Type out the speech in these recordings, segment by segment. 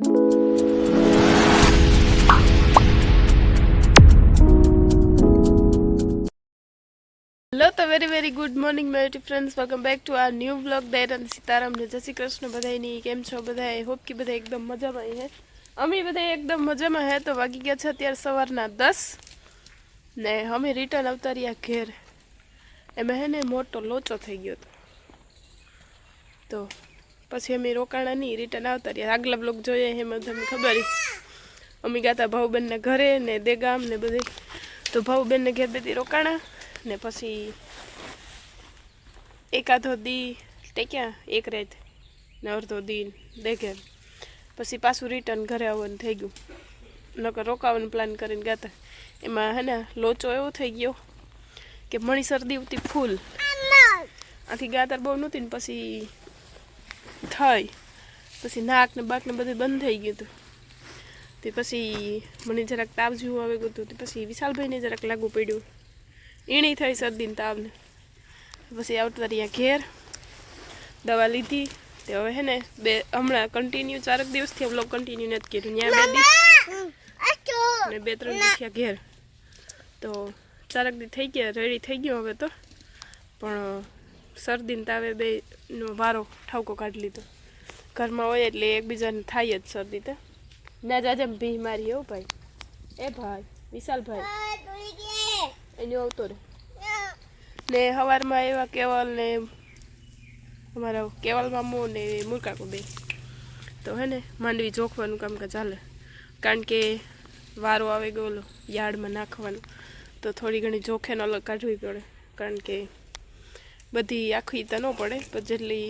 Hello તો very good morning my YouTube friends, welcome back to our new vlog. Dayaram Sitaram ને જય શ્રી કૃષ્ણ બધાની. કેમ છો બધા? આઈ હોપ કે બધા એકદમ મજામાં હે. અમે બધા એકદમ મજામાં હે. તો વાગી ગયા છે અત્યારે સવારના 10 ને અમે રિટર્ન આવતા રહ્યા ઘેર. એમાં હે ને મોટો લોચો થઈ ગયો હતો, તો પછી અમે રોકાણા નહીં, રિટર્ન આવતા રહ્યા. આગલા બ્લોગ જોઈએ એમાં તમને ખબર અમે ગયા હતા ભાઉબેનના ઘરે ને દેગામ ને બધે. તો ભાઉબેનને ઘેર બેથી રોકાણા ને પછી એકાદો દી ટેક્યા, એક રાત ને અડધો દી દેખે. પછી પાછું રિટર્ન ઘરે આવવાનું થઈ ગયું. નકર રોકાવાનું પ્લાન કરીને ગયા હતા. એમાં હે ને લોચો એવો થઈ ગયો કે મણી શરદી ઉઠી ફૂલ. આથી ગાતર બહુ નહોતી ને પછી થઈ, પછી નાક ને બાક ને બધું બંધ થઈ ગયું હતું. તે પછી મને જરાક તાવ જેવું આવી ગયું હતું. પછી વિશાલભાઈને જરાક લાગુ પડ્યું, એણી થઈ શરદીને તાવને. પછી આવતા રહ્યા ઘેર, દવા લીધી. તે હવે હે ને હમણાં કન્ટિન્યુ 4 દિવસથી વ્લોગ કન્ટિન્યુ નથી કર્યું. ત્યાં 2 દિવસ ને 2-3 દિવસ થયા ઘેર. તો 4 દી થઈ ગયા, રેડી થઈ ગયો હવે તો. પણ શરદીને તાવે બેનો વારો ઠાવકો કાઢી લીધો. ઘરમાં હોય એટલે એકબીજાને થાય જ શરદી. તો ના જાજે ભી મારી હો ભાઈ. એ ભાઈ વિશાલભાઈ એની આવતો રે ને. સવારમાં એવા કેવલ ને અમારા કેવલ મામો ને મુરકાકો બે તો હે ને માંડવી જોખવાનું કામકાજ ચાલે. કારણ કે વારો આવે ગયો યાર્ડમાં નાખવાનું, તો થોડી ઘણી જોખેને અલગ કાઢવી પડે. કારણ કે બધી આખી તો ન પડે, પણ જેટલી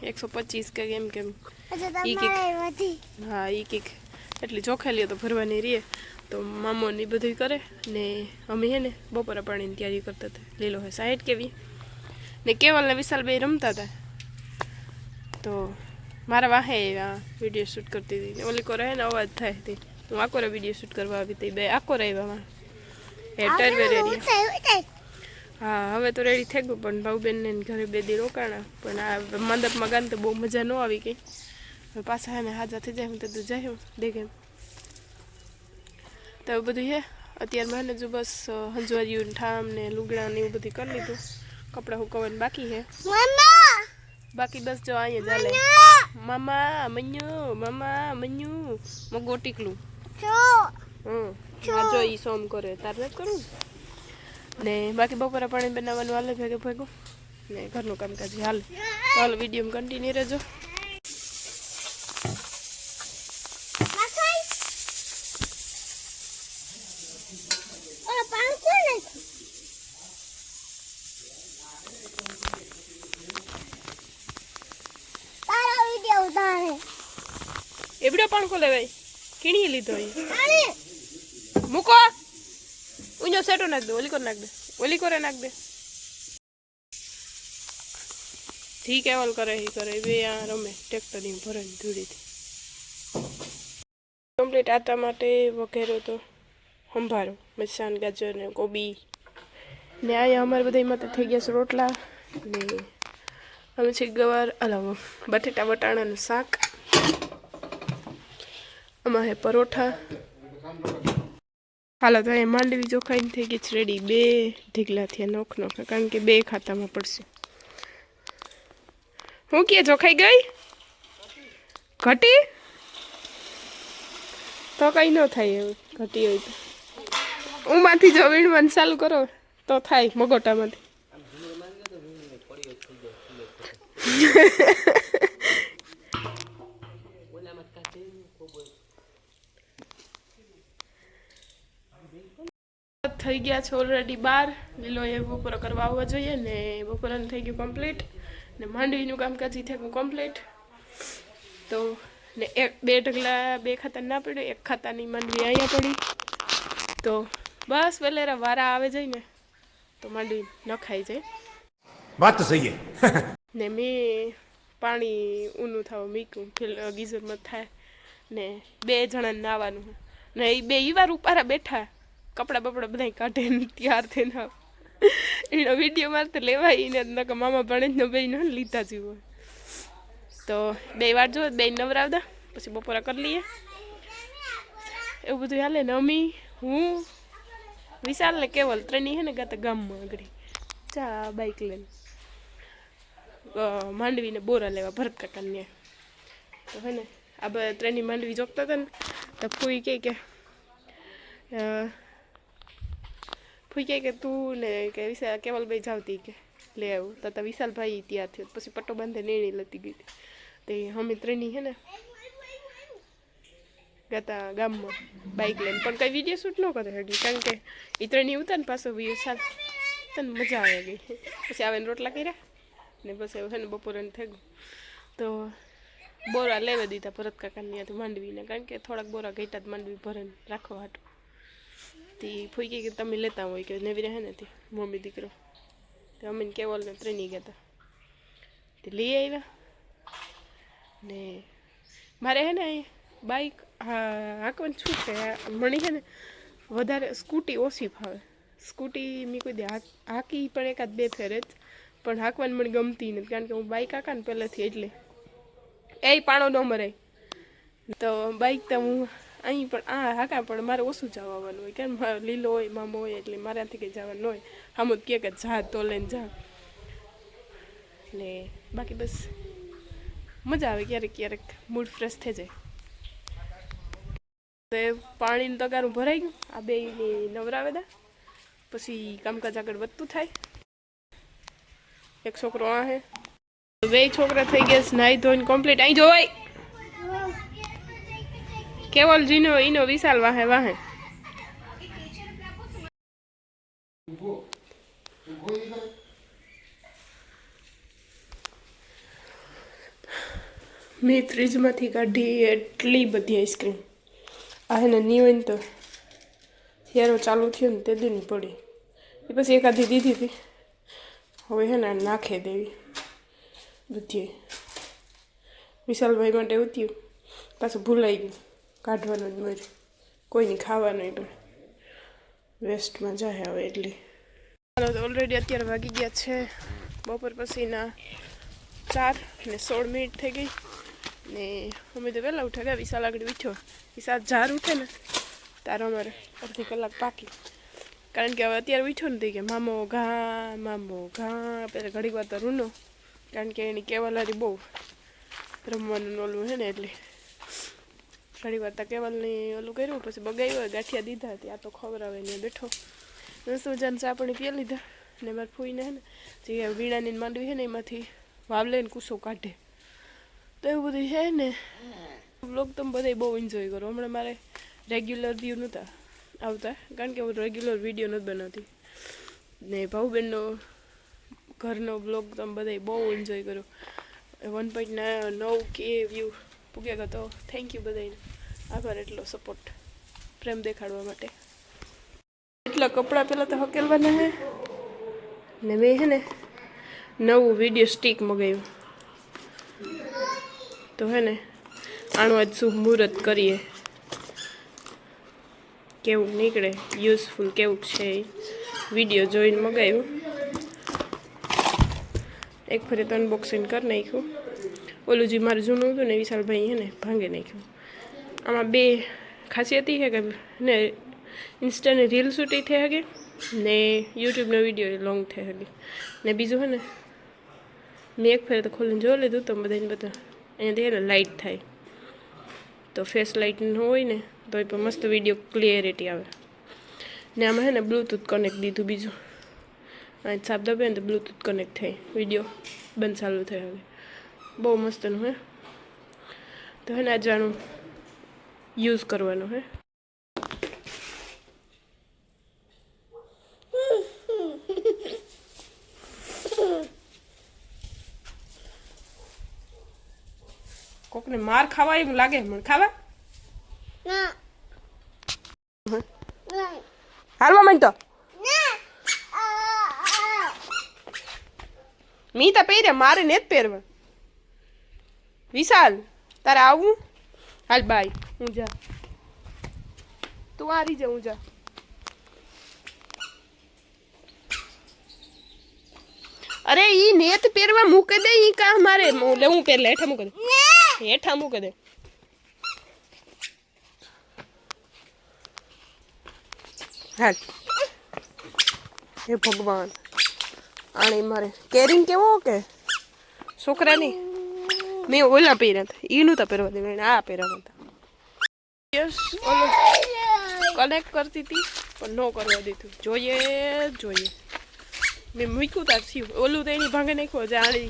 125 કે એમ કેમ હા એ કંઈક એટલી જોખેલી તો ભરવાની રહીએ. તો મામો ને બધું કરે ને અમે હે ને બપોરા પાણીની તૈયારી કરતા હતા. લીલો હે 60 કેવી ને કેવલ ને વિશાલભાઈ રમતા હતા. તો મારા વાહે વિડીયો શૂટ કરતી હતી ને ઓલી કોરે હે ને અવાજ થાય હતી. હું આકોરે વિડીયો શૂટ કરવા આવી હતી. બે આકોર આવ્યા એ ટરવેર એરિયા. હા હવે તો રેડી થઈ ગયું. પણ ભાઉબેનને ઘરે 2 દી રોકાણા. પણ આ મંડપમાં ગાને તો બહુ મજા ન આવી ગઈ. હવે પાછા હે ને હાજા થઈ જાય હું તો જાય દેખે તો એવું બધું હે. અત્યારમાં ને જો બસ હંજવારીયું ઠામ ને લુગડા ને એવું બધું કરી લીધું. કપડાં સુકવવાનું બાકી હે. બાકી બસ જો અહીંયા ચાલે મામા મન્યુ મગો ટીકલું જો ઈ સોમ કરે તાર નથી કરું ને. બાકી બપોરે પાણી બનાવવાનું હાલે ભેગું ને ઘરનું કામકાજ હાલે. હાલ વિડીયોમાં કન્ટિન્યુ રહેજો. એવડો પણ ખોલે ભાઈ કીણી લીધો મૂકો. ઉഞ്ഞો સેટો નાખ દે, ઓલી કરે નાખ દે. ઠીક એવલ કરે હી કરે બે આ રમે ટ્રેક્ટર ની ભરે ધૂળીથી કમ્પ્લીટ. આટા માટે વઘેરો તો સંભારો મરચાં ગાજર ને કોબી ને અહીંયા અમારે બધા માટે થઈ ગયા છે રોટલા ને અમે છે ગવાર બટેટા વટાણાનું શાક. આમાં હે પરોઠા. હાલો તો અહીંયા માંડવી ચોખાઈને થઈ ગઈ છે રેડી. 2 ઢીકલા થયા નોખા, કારણ કે 2 ખાતામાં પડશે. હું કે ચોખાઈ ગઈ ઘટી તો કઈ ન થાય. એવું ઘટી હોય તો ઉમાંથી જો વીણવાનું ચાલુ કરો તો થાય મગોટામાંથી. થઈ ગયા છે ઓલરેડી 12. લીલો એ બપોરા કરવા આવવા જોઈએ ને બપોરાનું થઈ ગયું કમ્પ્લીટ ને માંડવીનું કામકાજ થઈ ગયું કમ્પ્લીટ. તો ને 2 ઢગલા 2 ખાતા ના પડ્યો, 1 ખાતાની માંડવી અહીંયા પડી. તો બસ વેલેરા વારા આવે જાય ને તો માંડવી નખાઈ જાય. વાત તો સહી ને મેં પાણી ઊનું થવા મૂક્યું ગીઝરમાં થાય ને 2 જણાને નાવાનું ને એ 2 વાર ઉપારા બેઠા કપડાં બપડા બધા કાઢે ને તૈયાર થઈને એનો વિડીયો મારતે લેવાય ને મામા ભણે જ બે ન લીધા જેવું. તો 2 વાર જો 2 નવરાવતા પછી બપોરા કરી લઈએ, એવું બધું હાલે ને. અમી, હું, વિશાલ ને કેવલ ત્રણેય હે ને ગાતા ગામમાં આગળ ચા બાઈક લઈને માંડવીને બોરા લેવા ભરત કાકાને. તો હે ને આ બધા ત્રણેય માંડવી જોગતા હતા ને તો ફૂઈ કે તું ને કે વિશાલ કેવલભાઈ જાવતી કે લે આવું તો વિશાલભાઈ ત્યાં થયો, પછી પટ્ટો બાંધે નેણી લેતી ગઈ તે અમે ત્રણેય હે ને ગાતા ગામમાં બાઈક લઈને. પણ કઈ વિડીયો શૂટ ન કરે હજી, કારણ કે એ ત્રણેય ઉતા ને પાછો સાલ તને મજા આવે ગઈ. પછી આવે ને રોટલા કર્યા ને પછી એવું છે ને બપોરે થઈ ગયું તો બોરા લેવા દીધા ભરત કાકાને ત્યાંથી માંડવીને, કારણ કે થોડાક બોરા ઘટ્યા જ માંડવી ભરે રાખવા હાટું. તે ફૂઈ કે તમે લેતા હોય કે નેવી રહે ને તે મમ્મી દીકરો તે અમે કેવલને ત્રણેય ગયા હતા તે લઈ આવ્યા ને. મારે હે ને બાઈક હાંકવાનું શું છે મળી છે ને વધારે સ્કૂટી ઓછી ફાવે. સ્કૂટી મેં કોઈ દે હાંકી પણ એકાદ બે ફેરે જ, પણ હાંકવાની મને ગમતી નથી, કારણ કે હું બાઈક હાંકા ને પહેલેથી એટલે એ પાણો ન મરાય. તો બાઈક તો હું અહીં પણ હાંકા પણ મારે ઓછું જવાનું હોય, કેમ લીલો હોય મામો હોય એટલે મારાથી કંઈ જવાનું હોય. આમ જ કે જા તો લઈને જા ને, બાકી બસ મજા આવે ક્યારેક ક્યારેક મૂડ ફ્રેશ થઈ જાય. તો પાણીનું તગારું ભરાઈ ગયું, આ બે નવરાવે દા પછી કામકાજ આગળ વધતું થાય. એક છોકરો આ હે, બે છોકરા થઈ ગયા નાઈ ધોઈને કમ્પ્લીટ. અહીં જોવાય કેવલજીનો ઈનો વિશાલ વાહે વાહે. મેં ફ્રીજમાંથી કાઢી એટલી બધી આઈસ્ક્રીમ. આ હે ને ની હોય ને તો શિયાળો ચાલુ થયો ને તે દીની પડી એ પછી એકાદી દીધી હતી. હવે હે ને નાખે દેવી બધી. વિશાલભાઈ માટે ઉત્યું પાછું ભૂલાઈ ગયું કાઢવાનું જ મર, કોઈની ખાવાનું પણ વેસ્ટમાં જાય હવે એટલે. ચાલો તો ઓલરેડી અત્યારે વાગી ગયા છે બપોર પછીના 4:16 થઈ ગઈ ને. અમે તો વહેલા ઉઠ્યા ગયા, વિશાલ આગળ ઉઠ્યો. વિશાલ જાર ઉઠે ને તારો અમારે અડધી કલાક પાકી, કારણ કે હવે અત્યારે ઉઠ્યો નથી કે મામો ઘા પહેલાં ઘડીક વાર તો રૂનો, કારણ કે એની કેવલારી બહુ રમવાનું ઓલું છે ને એટલે ઘણી વાર તો કેવલની ઓલું કર્યું, પછી બગાવ્યું ગાંઠિયા દીધા હતી. આ તો ખબર આવે ને બેઠો સુજાન ચા પાણી પી લીધા ને મારે ફૂઈને હે ને જે વીણાની માંડવી છે ને એમાંથી વાવ લઈને કૂસો કાઢે. તો એવું બધું છે ને બ્લોગ તમે બધા બહુ એન્જોય કરો. હમણાં મારે રેગ્યુલર વ્યૂ નહોતા આવતા, કારણ કે હું રેગ્યુલર વિડીયો નથી બનાવતી ને. ભાઉબેનનો ઘરનો બ્લોગ તમે બધા બહુ એન્જોય કરો. 1.9K વ્યૂ પૂગ્યા ગયો, તો થેન્ક યુ બધાને, આભાર એટલો સપોર્ટ પ્રેમ દેખાડવા માટે. એટલા કપડાં પહેલાં તો હકેલવાના હે ને. મેં હે ને નવું વિડીયો સ્ટીક મગાવ્યું, તો હે ને આનું આજ શુભ મુહૂર્ત કરીએ, કેવું નીકળે યુઝફુલ કેવું છે એ વિડીયો જોઈને મગાવ્યું. એક ફરી તો અનબોક્સિંગ કરી નાખ્યું. ઓલું જે મારું જૂનું હતું ને વિશાલભાઈ હે ને ભાંગી નાખ્યું. આમાં બે ખાસિયત એ છે કે ને ઇન્સ્ટાની રીલ શૂટી થઈ શકે ને યુટ્યુબનો વિડીયો લોંગ થઈ શકે ને. બીજું હે ને મેં એક ફેર તો ખોલીને જોઈ લીધું તો બધાને બધા અહીંયાથી હે ને લાઇટ થાય, તો ફેસ લાઇટ હોય ને તો એ પણ મસ્ત વિડીયો ક્લિયરિટી આવે ને. આમાં હે ને બ્લૂટૂથ કનેક્ટ દીધું બીજું, અહીં છાપ દબે ને તો બ્લૂટૂથ કનેક્ટ થાય, વિડીયો બંધ ચાલુ થાય. હવે બહુ મસ્તનું હે, તો હે ને આજે આનું યુઝ કરવાનું હે. કોકને માર ખાવા એમ લાગે મને ખાવા હાલવા માંડ તો મી તો પહેરે મારે ને જ પહેરવા. વિશાલ તારે આવું હાલ બાય હું જા, તું આ રહી જા હું જા. અરે ઈ નેત પહેરવા મૂકે દે ઈ કા મારે લે હું પહેર લે હેઠા મૂકે દે હેઠા મૂકે દે હાલ હે ભગવાન આણે મારે કેરિંગ કેવો કે છોકરાની મેં ઓલા પહેર્યા હતા ઈ નહોતા પહેરવા દેવા એને આ પહેરવા હતા યસ ઓલો કનેક્ટ કરતી હતી પણ ન કરવા દીધું જોઈએ મેં મૂક્યું તાર થયું ઓલું તો એની ભાંગે નાખ્યું જે આણી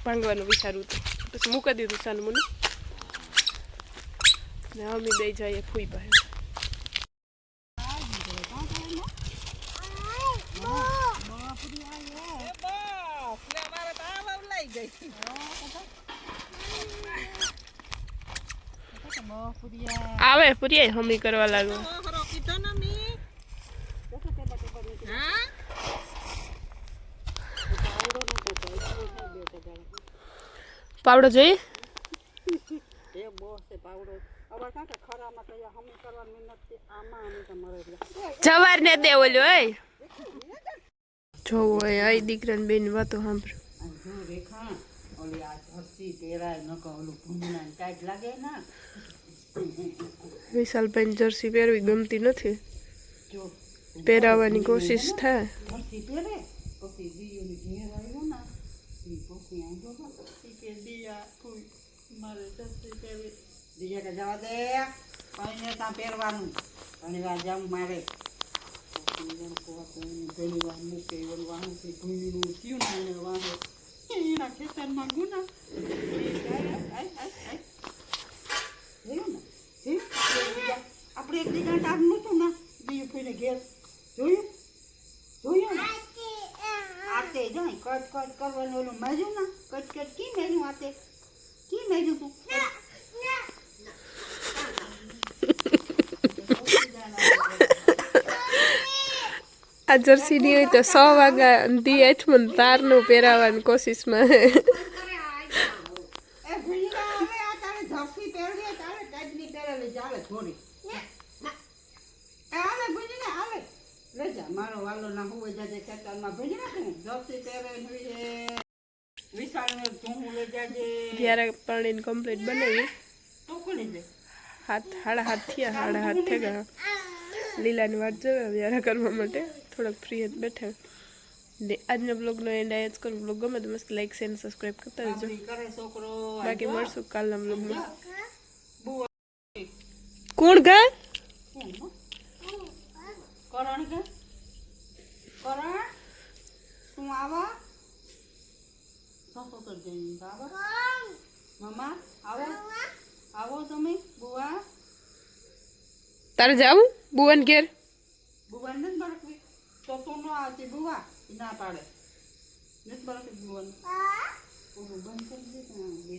ભાંગવાનું વિચારવું હતું પછી મૂકી દીધું સાનું મને ને અમે બે જઈએ ફૂઈ પાસે આવે પૂરી હમી કરવા લાગો પાવડો જોઈએ જવાર ને દે ઓલો હોય જોવો હોય આઈ દીકરાને બેન વાતો સાંભળો વિશાલભાઈ જર્સી પહેરવી ગમતી નથી પહેરાવવાની કોશિશ થાય પહેરવાનું ઘણી વાર જાઉં મારે ઘણી વાર મૂકે વાહું થયું ને વાહે એના ખેતરમાં ગુના આપણે એક દીકરા ટાપ નહોતું ને બીજું કોઈને ઘેર જોયું આતે જાય કટ કરવાનું ઓલું માર્યું ને કટ કી માર્યું આતે કી માર્યું તું આ જર્સી ની હોય તો 100 વાગ્યા દી એચમન તારનું પહેરાવાની કોશિશમાં મારો વાલો ના હોય જાજે ખેતરમાં ભેજ નાખું જર્સી પહેરે વિશાળ ને તું લઈ જાજે જ્યારે પાણીને કમ્પ્લીટ બનાવી તો કોને દે સાડા હાથ થઈ ગયા લીલાની વાટ જોવે વ્યારા કરવા માટે થોડાક ફ્રી જ બેઠા ને આજના બ્લોગનો એન્ડ આયા જ કરું બ્લોગ ગમે તો મસ્ત લાઈક શેર અને સબસ્ક્રાઈબ કરતા રહેજો બાકી મળશું કાલના બ્લોગમાં કોણ ગા કરણ કે કરણ તું આવા તો જઈ આવા મમ્મા આવો તમે બુઆ તારે જાવું બુવન ઘેર બુવાન નથી બરકવી તો તું ન આવતી બુવા ના પાડે નથી બરકવી બુવાન બંધ કરી દે